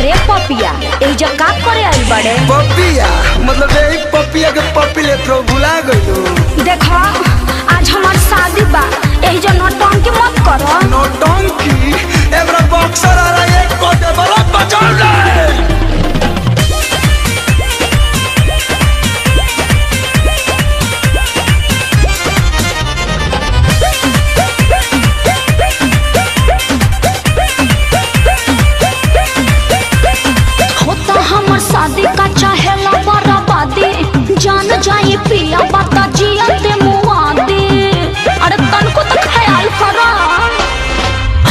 अरे पपिया एजा का करे आइल बड़े? पपिया मतलब यही पपिया के पपी ले तो भुला गइलो। देखो आज हमार शादी बा, एजा नौटंकी मत करो। नौटंकी एबरा बॉक्सर आ रहा है कोटे बड़ा बचाव ले। हमर शादी का चाहेला बराबादी, जान जाए पिया बता जिया ते मुआदी। अरे तनको तो ख्याल करा,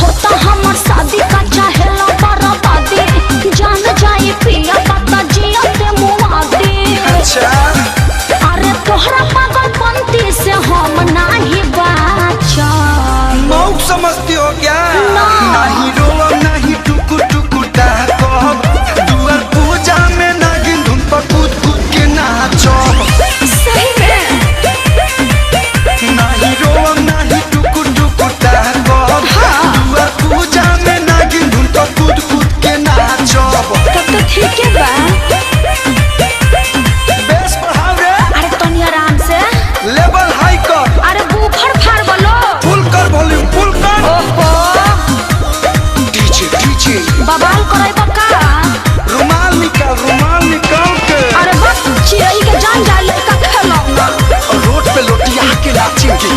होता हमर शादी का चाहेला बराबादी, जान जाए पिया बता जिया ते मुआदी। अच्छा अरे तोहरा पागलपंती से हम नहीं बाचा। मौक समझती हो क्या? ना। नहीं रोवा नहीं टुकु टुकु कहब, दुआर पूजा में नागिन धुन पर कूद कूद के नाचो। सही में नहीं रोवा नहीं टुकु टुकु कहब, दुआर पूजा में नागिन धुन पर कूद कूद के नाचो। तब तो ठीक है बा। बेस बढ़ाओ रे। अरे तनी आराम से, लेवल हाई कर। अरे बूफर फाड़ बोलो। फुल कर वॉल्यूम फुल कर। ओहो डीजे डीजे बवाल करे बका। रुमाल निकाल के। अरे बस चिड़ै के जान जाए लड़का खेलौना। रोड पे लोटिया के नाचेंगे।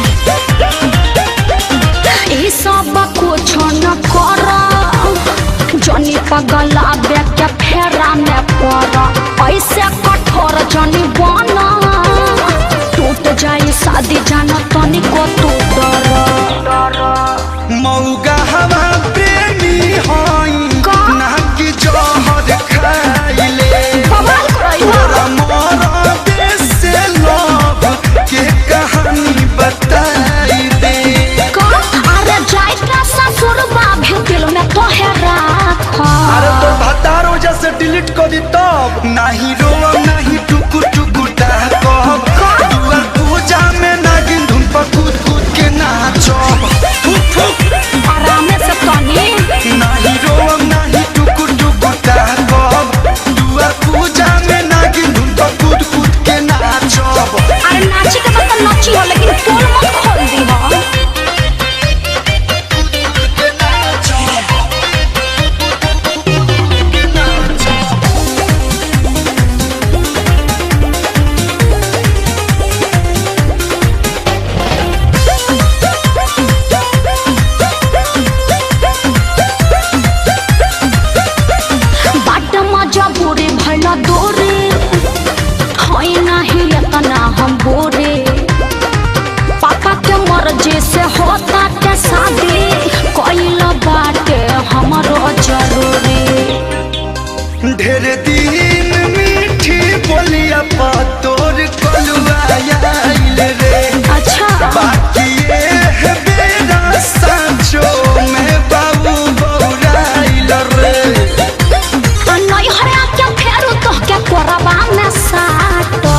ई सब कुछ न कर, जनी पगला के फेरा में पड़। ऐसे कठोर जनी बना, टूट जाए शादी जाना तनी को तू डर। मौगा हवा प्रेमी हई का? ना कि जहर खाइले। बवाल करे तोरा मोरा देश से लव के कहानी बताई दे। अरे जाइका ससुर बाबे दिल में तो है राख। अरे तो भतार वजह से डिलीट कर दी तब। नहीं रोवा नहीं टुकु टुकु कहब, दुआर पूजा में नागिन धुन पर कूद कूद के नाचो। फुक फुक आराम से तनी। नहीं रोवा नहीं टुकु टुकु कहब, दुआर पूजा में नागिन धुन पर कूद कूद के नाचो। अरे नाची के बता नाची हो, लेकिन पोल मत खोल दी हो। बाट मजा बुरे भला दोरे, होई नहीं इतना हम बोरे। पापा के मर्जी से होता के शादी, कोइल बाटे हमरो जरूरी। ढेर दिन मीठी बोलिया पा तोर कलुआ आइल रे। अच्छा बाकी ये है बेरा सांचो में बाबू बौराइल रे। नहीं हरा क्या फेरू तो क्या कोरबा में साटो।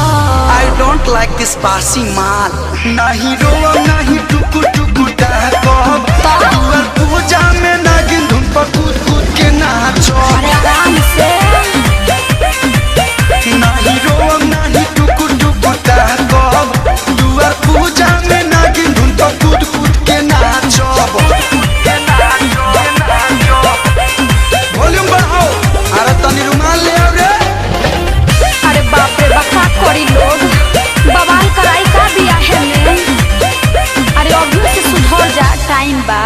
I don't like this बासी माल। नहीं रोवा नहीं टुकु टुकु कहब, दुआर पूजा में नागिन धुन पर कूद कूद के नाचो। अरे आराम से, नहीं रोवा नहीं टुकु टुकु कहब, दुआर पूजा में नागिन धुन पर कूद कूद के नाचो। वॉल्यूम बढ़ाओ। अरे तनी रुमाल ले आओ रे। अरे बाप रे बका कोरी लोग बवाल कराई का बिया है में। अरे अभी से सुधर जा, टाइम बा।